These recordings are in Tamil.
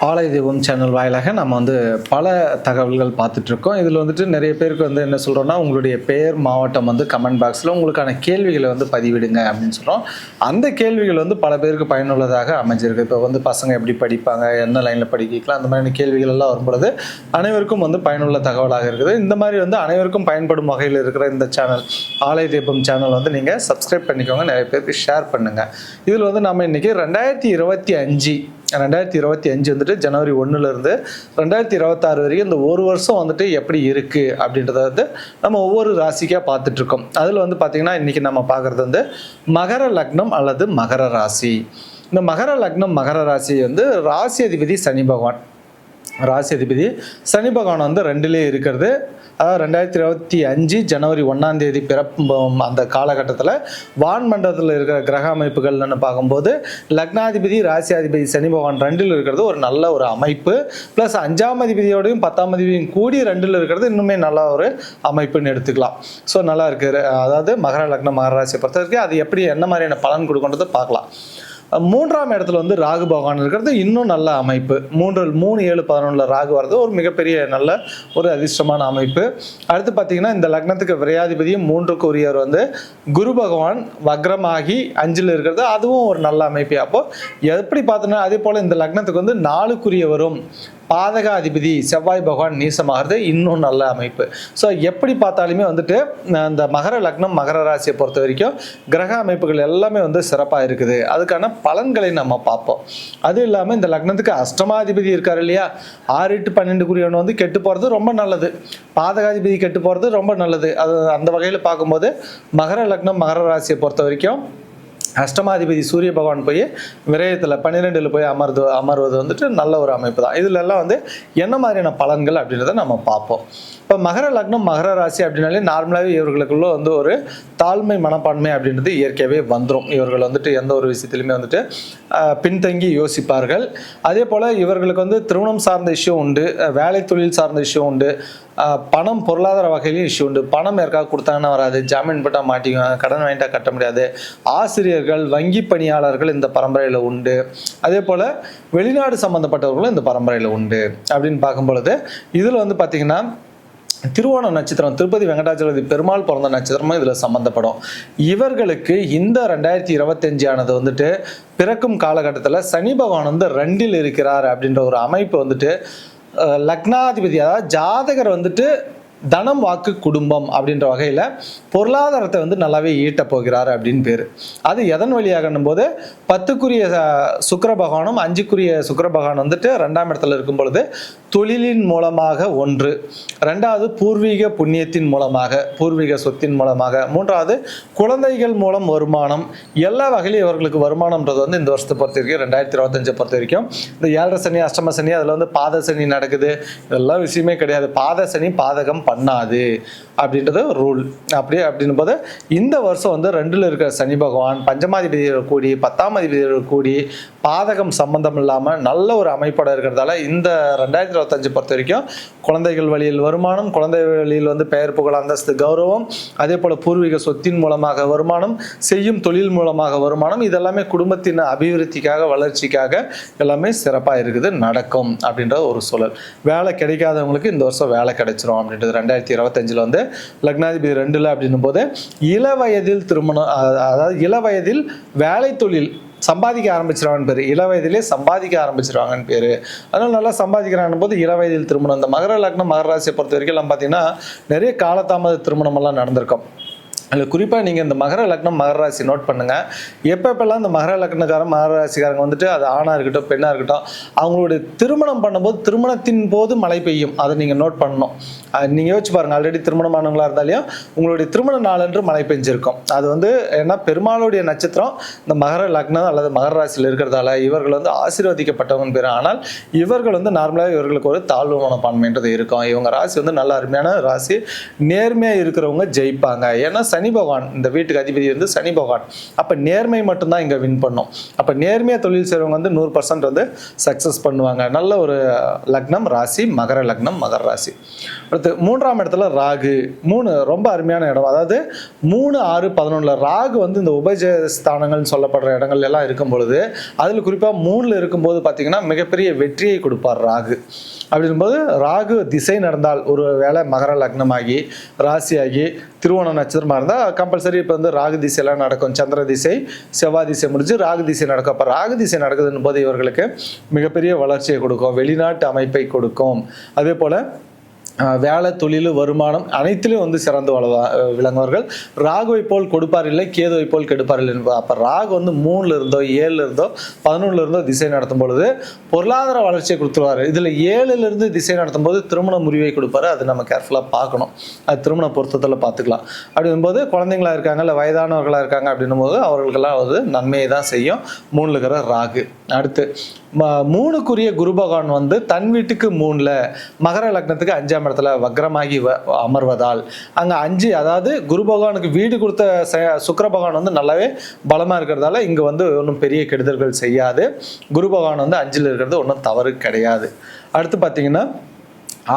ஆலய தெய்வம் சேனல் வாயிலாக நம்ம வந்து பல தகவல்கள் பார்த்துட்ருக்கோம். இதில் வந்துட்டு நிறைய பேருக்கு வந்து என்ன சொல்கிறோன்னா, உங்களுடைய பெயர் மாவட்டம் வந்து கமெண்ட் பாக்ஸில் உங்களுக்கான கேள்விகளை வந்து பதிவிடுங்க அப்படின்னு சொல்கிறோம். அந்த கேள்விகள் வந்து பல பேருக்கு பயனுள்ளதாக அமைஞ்சிருக்கு. இப்போ வந்து பசங்க எப்படி படிப்பாங்க, என்ன லைனில் படிக்கலாம், அந்த மாதிரியான கேள்விகள் எல்லாம் வரும்பொழுது அனைவருக்கும் வந்து பயனுள்ள தகவலாக இருக்குது. இந்த மாதிரி வந்து அனைவருக்கும் பயன்படும் வகையில் இருக்கிற இந்த சேனல் ஆலய தெய்வம் சேனல் வந்து நீங்கள் சப்ஸ்கிரைப் பண்ணிக்கோங்க, நிறைய பேருக்கு ஷேர் பண்ணுங்கள். இதில் வந்து நம்ம இன்றைக்கி 2025 வந்துட்டு ஜனவரி 1லேருந்து 2026 வரைக்கும் இந்த ஒரு வருஷம் வந்துட்டு எப்படி இருக்குது அப்படின்றத வந்து நம்ம ஒவ்வொரு ராசிக்காக பார்த்துட்ருக்கோம். அதில் வந்து பார்த்திங்கன்னா இன்றைக்கி நம்ம பார்க்குறது வந்து மகர லக்னம் அல்லது மகர ராசி. இந்த மகர லக்னம் மகர ராசி வந்து ராசி அதிபதி சனி பகவான். ராசி அதிபதி சனி பகவான் வந்து 2லே இருக்கிறது. அதாவது 2025 ஜனவரி 1ஆம் தேதி பிறப்பும் அந்த காலகட்டத்தில் வான்மண்டலத்தில் இருக்கிற கிரக அமைப்புகள்னு பார்க்கும்போது லக்னாதிபதி ராசியாதிபதி சனி பகவான் 2ல் இருக்கிறது ஒரு நல்ல ஒரு அமைப்பு. ப்ளஸ் 5ஆம் அதிபதியோடையும் 10ஆம் அதிபதியும் கூடி 2ல் இருக்கிறது இன்னுமே நல்ல ஒரு அமைப்புன்னு எடுத்துக்கலாம். ஸோ நல்லா இருக்குது. அதாவது மகர லக்னம் மகர ராசியை பொறுத்த வரைக்கும் அது எப்படி என்ன மாதிரியான பலன் கொடுக்குன்றதை பார்க்கலாம். 3ஆம் இடத்துல வந்து ராகு பகவான் இருக்கிறது இன்னும் நல்ல அமைப்பு. 3, 7, 11 ராகு வர்றது ஒரு மிகப்பெரிய நல்ல ஒரு அதிர்ஷ்டமான அமைப்பு. அடுத்து பார்த்தீங்கன்னா இந்த லக்னத்துக்கு விரையாதிபதியும் 3க்கு உரியவர் வந்து குரு பகவான் வக்ரமாகி 5ல் இருக்கிறது அதுவும் ஒரு நல்ல அமைப்பு. அப்போ எப்படி பார்த்தோன்னா அதே போல் இந்த லக்னத்துக்கு வந்து 4க்குரியவரும் பாதக அதிபதி செவ்வாய் பகவான் நீசமாகிறது இன்னும் நல்ல அமைப்பு. ஸோ எப்படி பார்த்தாலுமே வந்துட்டு அந்த மகர லக்னம் மகர ராசியை பொறுத்த வரைக்கும் கிரக அமைப்புகள் எல்லாமே வந்து சிறப்பாக இருக்குது. அதுக்கான பலன்களை நம்ம பார்ப்போம். அதுவும் இல்லாமல் இந்த லக்னத்துக்கு அஷ்டமாதிபதி இருக்கார் இல்லையா, 6, 8, 12 வந்து கெட்டு போகிறது ரொம்ப நல்லது, பாதகாதிபதி கெட்டு போகிறது ரொம்ப நல்லது. அது அந்த வகையில் பார்க்கும்போது மகர லக்னம் மகர ராசியை பொறுத்த வரைக்கும் அஷ்டமாதிபதி சூரிய பகவான் போய் விரயத்தில் 12ல் போய் அமர்வது வந்துட்டு நல்ல ஒரு அமைப்பு தான். இதில் எல்லாம் வந்து என்ன மாதிரியான பலன்கள் அப்படின்றத நம்ம பார்ப்போம். இப்போ மகர லக்னம் மகர ராசி அப்படின்னாலே நார்மலாகவே இவர்களுக்குள்ள வந்து ஒரு தாழ்மை மனப்பான்மை அப்படின்றது இயற்கையாகவே வந்துடும். இவர்கள் வந்துட்டு எந்த ஒரு விஷயத்திலுமே வந்துட்டு பின்தங்கி யோசிப்பார்கள். அதே போல் இவர்களுக்கு வந்து திருமணம் சார்ந்த இஷ்யூ உண்டு, வேலை தொழில் சார்ந்த இஷ்யூ உண்டு, பணம் பொருளாதார வகையிலையும் இஷ்யூ உண்டு. பணம் யாருக்காக கொடுத்தாங்கன்னா வராது, ஜாமீன் போட்டால் மாட்டிக்குவாங்க, கடன் வாங்கிட்டா கட்ட முடியாது. ஆசிரியர்கள் வங்கி பணியாளர்கள் இந்த பரம்பரையில் உண்டு. அதே போல் வெளிநாடு சம்மந்தப்பட்டவர்களும் இந்த பரம்பரையில் உண்டு. அப்படின்னு பார்க்கும் பொழுது இதில் வந்து பார்த்திங்கன்னா திருவோண நட்சத்திரம் திருப்பதி வெங்கடாச்சலபதி பெருமாள் பிறந்த நட்சத்திரமும் இதில் சம்மந்தப்படும். இவர்களுக்கு இந்த 2025 ஆனது வந்துட்டு பிறக்கும் காலகட்டத்தில் சனி பகவான் வந்து 2ல் இருக்கிறார் அப்படின்ற ஒரு அமைப்பு வந்துட்டு லக்னாதிபதி அதாவது ஜாதகர் வந்துட்டு தனம் வாக்கு குடும்பம் அப்படின்ற வகையில் பொருளாதாரத்தை வந்து நல்லாவே ஈட்ட போகிறார் அப்படின்னு பேர். அது எதன் வழியாகணும் போது 10க்குரிய சுக்கிர பகவானும் 5க்குரிய சுக்கிர பகவான் வந்துட்டு 2ஆம் இடத்துல இருக்கும் பொழுது தொழிலின் மூலமாக 1, 2வது பூர்வீக புண்ணியத்தின் மூலமாக பூர்வீக சொத்தின் மூலமாக, 3வது குழந்தைகள் மூலம் வருமானம். எல்லா வகையிலும் இவர்களுக்கு வருமானம்ன்றது வந்து இந்த வருஷத்தை பொறுத்த வரைக்கும் 2025 பொறுத்த வரைக்கும் இந்த 7 சனி அஷ்டம சனி அதில் வந்து பாத சனி நடக்குது. இதெல்லாம் விஷயமே கிடையாது. பாத சனி பாதகம் பண்ணாது அப்படின்றது ரூல். அப்படின்னும் போது இந்த வருஷம் வந்து 2ல் இருக்கிற சனி பகவான் பஞ்சமாதிபதிகள் கூடி 10ஆம் அதிபதிகள் கூடி பாதகம் சம்பந்தம் இல்லாமல் நல்ல ஒரு அமைப்போட இருக்கிறதால இந்த 2025 பொறுத்த வரைக்கும் குழந்தைகள் வழியில் வருமானம், குழந்தை வழியில் வந்து பெயர் புகழ் அந்தஸ்து கௌரவம், அதே போல் பூர்வீக சொத்தின் மூலமாக வருமானம், செய்யும் தொழில் மூலமாக வருமானம், இதெல்லாமே குடும்பத்தின் அபிவிருத்திக்காக வளர்ச்சிக்காக எல்லாமே சிறப்பாக இருக்குது நடக்கும் அப்படின்ற ஒரு சூழல். வேலை கிடைக்காதவங்களுக்கு இந்த வருஷம் வேலை கிடைச்சிரும் அப்படின்றது 2025 வந்து லக்னாதிபதி 2ல் அப்படின்னும் போது இளவயதில் திருமணம், அதாவது இளவயதில் வேலை தொழில் சம்பாதிக்க ஆரம்பிச்சிருவாங்கன்னு பேர். இளவயதிலே சம்பாதிக்க ஆரம்பிச்சிருவாங்கன்னு பேர். அதனால் நல்லா சம்பாதிக்கிறாங்க போது இளவயதில் திருமணம். இந்த மகர லக்னம் மகர ராசியை பொறுத்த வரைக்கும் எல்லாம் பார்த்தீங்கன்னா நிறைய காலதாமத திருமணமெல்லாம் நடந்திருக்கும். அதில் குறிப்பாக நீங்கள் இந்த மகர லக்னம் மகர ராசி நோட் பண்ணுங்கள். எப்பப்பெல்லாம் இந்த மகர லக்னக்காரன் மகர ராசிக்காரங்க வந்துட்டு அது ஆணாக இருக்கட்டும் பெண்ணாக இருக்கட்டும் அவங்களுடைய திருமணம் பண்ணும்போது திருமணத்தின் போது மழை பெய்யும். அதை நீங்கள் நோட் பண்ணணும். நீங்கள் யோசிச்சு பாருங்கள். ஆல்ரெடி திருமணமானவங்களாக இருந்தாலையும் உங்களுடைய திருமண நாளன்று மழை பெஞ்சிருக்கும். அது வந்து ஏன்னா பெருமாளுடைய நட்சத்திரம் இந்த மகர லக்னம் அல்லது மகர ராசியில் இருக்கிறதால இவர்கள் வந்து ஆசீர்வதிக்கப்பட்டவங்க பேர். ஆனால் இவர்கள் வந்து நார்மலாக இவர்களுக்கு ஒரு தாழ்வு மனப்பான்மைன்றது இருக்கும். இவங்க ராசி வந்து நல்ல அருமையான ராசி, நேர்மையாக இருக்கிறவங்க ஜெயிப்பாங்க. ஏன்னா சனி பகவான், இந்த வீட்டுக்கு அதிபதி வந்து சனி பகவான். அப்போ நேர்மை மட்டும்தான் இங்கே வின் பண்ணும். அப்போ நேர்மையாக தொழில் செய்கிறவங்க வந்து 100% வந்து சக்ஸஸ் பண்ணுவாங்க. நல்ல ஒரு லக்னம் ராசி மகர லக்னம் மகர ராசி. அடுத்து 3ஆம் இடத்துல ராகு. 3 ரொம்ப அருமையான இடம். அதாவது 3, 6, 11 ராகு வந்து இந்த உபஜய ஸ்தானங்கள்னு சொல்லப்படுற இடங்கள் எல்லாம் இருக்கும் பொழுது, அதில் குறிப்பாக 3ல் இருக்கும்போது பார்த்தீங்கன்னா மிகப்பெரிய வெற்றியை கொடுப்பார் ராகு. அப்படிங்கும்போது ராகு திசை நடந்தால், ஒரு வேளை மகர லக்னமாகி ராசியாகி திருவோண நட்சத்திரமாக இருந்தால் கம்பல்சரி இப்போ வந்து ராகு திசையெல்லாம் நடக்கும். சந்திர திசை செவ்வாய் திசை முடிஞ்சு ராகு திசை நடக்கும். அப்போ ராகு திசை நடக்குதுன்னு போது இவர்களுக்கு மிகப்பெரிய வளர்ச்சியை கொடுக்கும், வெளிநாட்டு அமைப்பை கொடுக்கும். அதே போல் வேலை தொழில் வருமானம் அனைத்திலும் வந்து சிறந்து விளங்குவார்கள். ராகுவை போல் கொடுப்பார் இல்லை, கேதுவை போல் கெடுப்பார் இல்லை. அப்போ ராகு வந்து 3ல் இருந்தோ 7ல் இருந்தோ 11ல் இருந்தோ திசை நடத்தும் பொழுது பொருளாதார வளர்ச்சியை கொடுத்துருவார். இதில் 7ல் இருந்து திசை நடத்தும் போது திருமண முறிவை கொடுப்பாரு. அது நம்ம கேர்ஃபுல்லாக பார்க்கணும். அது திருமண பொருத்தத்தில் பார்த்துக்கலாம். அப்படிங்கும்போது குழந்தைங்களா இருக்காங்க இல்லை வயதானவர்களாக இருக்காங்க அப்படின்னும் போது அவர்களுக்கெல்லாம் வந்து நன்மையை தான் செய்யும் 3ல் இருக்கிற ராகு. அடுத்து 3க்குரிய குரு பகவான் வந்து தன் வீட்டுக்கு 3ல் மகர லக்னத்துக்கு 5ஆம் இடத்துல வக்ரமாகி அமர்வதால் அங்கே 5, அதாவது குரு பகவானுக்கு வீடு கொடுத்த சுக்கிர பகவான் வந்து நல்லாவே பலமாக இருக்கிறதால இங்கே வந்து ஒன்றும் பெரிய கெடுதல்கள் செய்யாது. குரு பகவான் வந்து 5ல் இருக்கிறது ஒன்றும் தவறு கிடையாது. அடுத்து பார்த்தீங்கன்னா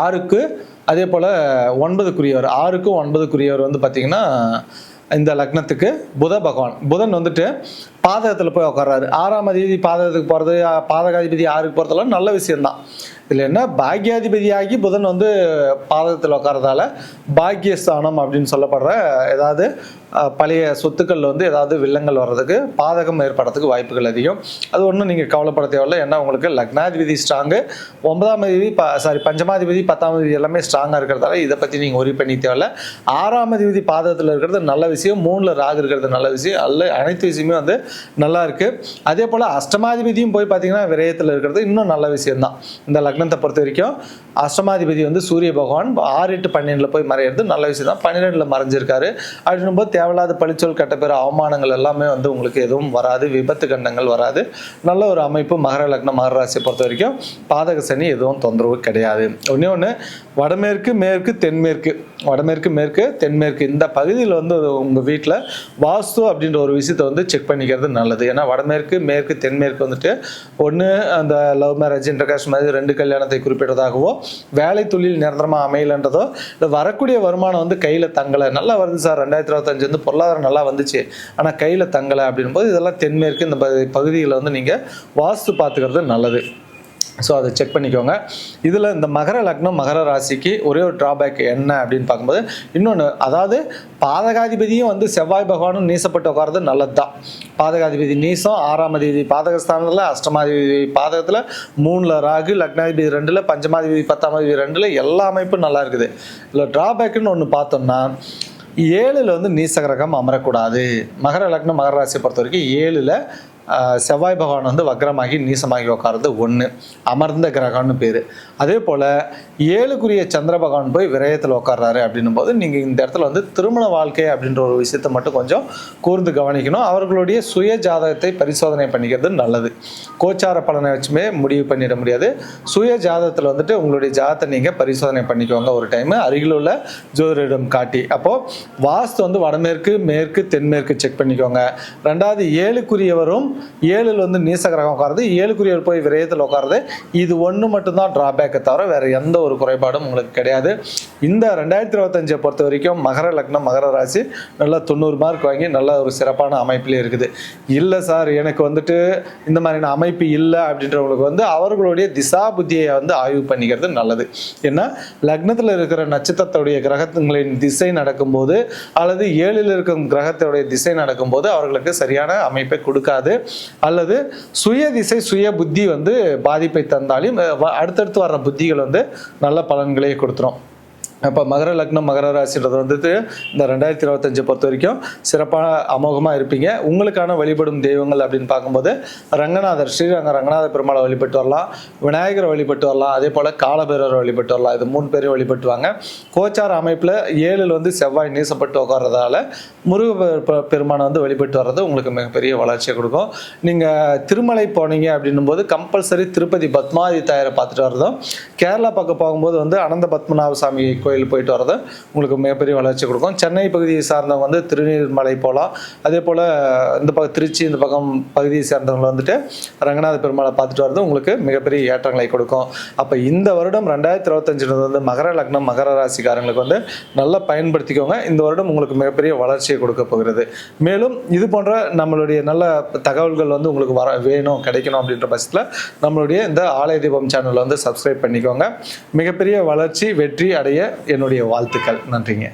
6க்கு அதே போல் 9க்குரியவர், 6க்கும் 9க்குரியவர் வந்து பார்த்தீங்கன்னா இந்த லக்னத்துக்கு புத பகவான். புதன் வந்துட்டு பாதகத்தில் போய் உட்கார்றாரு. 6ஆம் அதிபதி பாதகத்துக்கு போகிறது, பாதகாதிபதி 6க்கு போகிறதெல்லாம் நல்ல விஷயம்தான். இதில் என்ன, பாக்யாதிபதியாகி புதன் வந்து பாதகத்தில் உட்காரதால பாக்கியஸ்தானம் அப்படின்னு சொல்லப்படுற ஏதாவது பழைய சொத்துக்களில் வந்து ஏதாவது வில்லங்கள் வர்றதுக்கு, பாதகம் ஏற்படுறதுக்கு வாய்ப்புகள் அதிகம். அது ஒன்றும் நீங்கள் கவலைப்பட தேவையில்லை. ஏன்னா உங்களுக்கு லக்னாதிபதி ஸ்ட்ராங்கு, 9ஆம் அதிபதி பஞ்சமாதிபதி 10ஆம் அதிபதி எல்லாமே ஸ்ட்ராங்காக இருக்கிறதால இதை பற்றி நீங்கள் ஒரி பண்ணி தேவையில்லை. 6ஆம் அதிபதி பாதகத்தில் இருக்கிறது நல்ல விஷயம், 3ல் ராகு இருக்கிறது நல்ல விஷயம். அல்ல அனைத்து விஷயமே வந்து நல்லா இருக்குது. அதே போல் அஷ்டமாதிபதியும் போய் பார்த்தீங்கன்னா விரயத்தில் இருக்கிறது இன்னும் நல்ல விஷயம்தான். இந்த லக்னத்தை பொறுத்த வரைக்கும் அஷ்டமாதிபதி வந்து சூரிய பகவான் 6, 8, 12 போய் மறையிறது நல்ல விஷயம் தான். 12ல் மறைஞ்சிருக்காரு. அப்படின்னும் போது தேவையில்லாத பழிச்சொல் கட்ட பேர் அவமானங்கள் எல்லாமே வந்து உங்களுக்கு எதுவும் வராது, விபத்து கண்டங்கள் வராது. நல்ல ஒரு அமைப்பு. மகர லக்னம் மகர ராசியை பொறுத்த வரைக்கும் பாதக சனி எதுவும் தொந்தரவு கிடையாது. ஒன்று வடமேற்கு மேற்கு தென்மேற்கு, வடமேற்கு மேற்கு தென்மேற்கு இந்த பகுதியில் வந்து உங்கள் வீட்டில் வாஸ்து அப்படின்ற ஒரு விஷயத்தை வந்து செக் பண்ணிக்கிறது நல்லது. ஏன்னா வடமேற்கு மேற்கு தென்மேற்கு வந்துட்டு ஒன்று அந்த லவ் மேரேஜ் இன்டர்காஸ்ட் மாதிரி 2 கல்யாணத்தை குறிப்பிட்டதாகவோ, வேலை தொழில் நிரந்தரமாக அமையலன்றதோ, இல்லை வரக்கூடிய வருமானம் வந்து கையில் தங்கலை, நல்லா வருது சார் 2025 வந்து பொருளாதாரம் நல்லா வந்துச்சு ஆனால் கையில் தங்கலை அப்படின் போது இதெல்லாம் தென்மேற்கு இந்த பகுதியில் வந்து நீங்கள் வாஸ்து பார்த்துக்கிறது நல்லது. ஸோ அதை செக் பண்ணிக்கோங்க. இதில் இந்த மகர லக்னம் மகர ராசிக்கு ஒரே ஒரு ட்ராபேக் என்ன அப்படின்னு பார்க்கும்போது, இன்னொன்று, அதாவது பாதகாதிபதியும் வந்து செவ்வாய் பகவானும் நீசப்பட்டு உட்காரது நல்லது தான். பாதகாதிபதி நீசம், 6ஆம் அதிபதி பாதகஸ்தானத்தில், அஷ்டமாதிபதி பாதகத்தில், 3ல் ராகு, லக்னாதிபதி 2ல், பஞ்சமாதிபதி 10ஆம் அதிபதி 2ல் எல்லா அமைப்பும் நல்லா இருக்குது. இதில் ட்ராபேக்குன்னு ஒன்று பார்த்தோம்னா 7ல் வந்து நீசகிரகம் அமரக்கூடாது. மகர லக்னம் மகர ராசியை பொறுத்த வரைக்கும் 7ல் செவ்வாய் பகவான் வந்து வக்ரமாகி நீசமாகி உட்கார்றது 1, அமர்ந்த கிரகம்னு பேர். அதே போல் 7க்குரிய சந்திர பகவான் போய் விரயத்தில் உட்கார்றாரு அப்படின்னும் போது நீங்கள் இந்த இடத்துல வந்து திருமண வாழ்க்கை அப்படின்ற ஒரு விஷயத்தை மட்டும் கொஞ்சம் கூர்ந்து கவனிக்கணும். அவர்களுடைய சுய ஜாதகத்தை பரிசோதனை பண்ணிக்கிறது நல்லது. கோச்சார பலனை வச்சுமே முடிவு பண்ணிட முடியாது. சுய ஜாதகத்தில் வந்துட்டு உங்களுடைய ஜாதகத்தை நீங்கள் பரிசோதனை பண்ணிக்கோங்க ஒரு டைமு, அருகில் உள்ள ஜோதிடரிடம் காட்டி. அப்போது வாஸ்து வந்து வடமேற்கு மேற்கு தென்மேற்கு செக் பண்ணிக்கோங்க. 2வது 7க்குரியவரும் 7ல் வந்து நீசகிரகம் உட்காருது, 7க்குரியவர் போய் விரயத்தில் உட்காருது. இது ஒன்று மட்டும்தான் ட்ராபேக்கை தவிர வேறு எந்த ஒரு குறைபாடும் உங்களுக்கு கிடையாது. இந்த 2025 பொறுத்த வரைக்கும் மகர லக்னம் மகர ராசி நல்லா 90 மார்க் வாங்கி நல்ல ஒரு சிறப்பான அமைப்பிலே இருக்குது. இல்லை சார் எனக்கு வந்துட்டு இந்த மாதிரியான அமைப்பு இல்லை அப்படின்றவங்களுக்கு வந்து அவர்களுடைய திசா புத்தியை வந்து ஆய்வு பண்ணிக்கிறது நல்லது. ஏன்னா லக்னத்தில் இருக்கிற நட்சத்திரத்துடைய கிரகங்களின் திசை நடக்கும்போது அல்லது 7ல் இருக்கும் கிரகத்துடைய திசை நடக்கும்போது அவர்களுக்கு சரியான அமைப்பை கொடுக்காது. அல்லது சுய திசை சுய புத்தி வந்து பாதிப்பை தந்தாலும் அடுத்தடுத்து வர்ற புத்திகள் வந்து நல்ல பலன்களே கொடுத்துரும். அப்போ மகர லக்னம் மகர ராசின்றது வந்துட்டு இந்த 2025 பொறுத்த வரைக்கும் சிறப்பான அமோகமாக இருப்பீங்க. உங்களுக்கான வழிபடும் தெய்வங்கள் அப்படின்னு பார்க்கும்போது ரங்கநாதர், ஸ்ரீரங்க ரங்கநாத பெருமாளை வழிபட்டு வரலாம், விநாயகரை வழிபட்டு வரலாம், அதே போல் காலபைரவரை வழிபட்டு வரலாம். இது 3 பேரையும் வழிபட்டுவாங்க. கோச்சார அமைப்பில் 7ல் வந்து செவ்வாய் நீசப்பட்டு உட்கார்றதால முருக பெருமானை வந்து வழிபட்டு வர்றது உங்களுக்கு மிகப்பெரிய வளர்ச்சியை கொடுக்கும். நீங்கள் திருமலை போனீங்க அப்படின்னும் போது கம்பல்சரி திருப்பதி பத்மாதி தாயரை பார்த்துட்டு வர்றதும், கேரளா பக்கம் போகும்போது வந்து அனந்த பத்மநாப சாமி கோயில் போயிட்டு வரது உங்களுக்கு மிகப்பெரிய வளர்ச்சி கொடுக்கும். சென்னை பகுதியை சார்ந்தவங்க வந்து திருநீர்மலை போகலாம். அதே போல் இந்த பக்கம் திருச்சி இந்த பக்கம் பகுதியை சேர்ந்தவங்க வந்துட்டு ரங்கநாத பெருமாளை பார்த்துட்டு வரது உங்களுக்கு மிகப்பெரிய ஏற்றங்களை கொடுக்கும். அப்போ இந்த வருடம் 2025 வந்து மகர லக்னம் மகர ராசிக்காரங்களுக்கு வந்து நல்லா பயன்படுத்திக்கோங்க. இந்த வருடம் உங்களுக்கு மிகப்பெரிய வளர்ச்சியை கொடுக்க போகிறது. மேலும் இது போன்ற நம்மளுடைய நல்ல தகவல்கள் வந்து உங்களுக்கு வேணும் கிடைக்கணும் அப்படின்ற பட்சத்தில் நம்மளுடைய இந்த ஆலய தீபம் சேனலை வந்து சப்ஸ்கிரைப் பண்ணிக்கோங்க. மிகப்பெரிய வளர்ச்சி வெற்றி அடைய என்னுடைய வாழ்த்துக்கள். நன்றிங்க.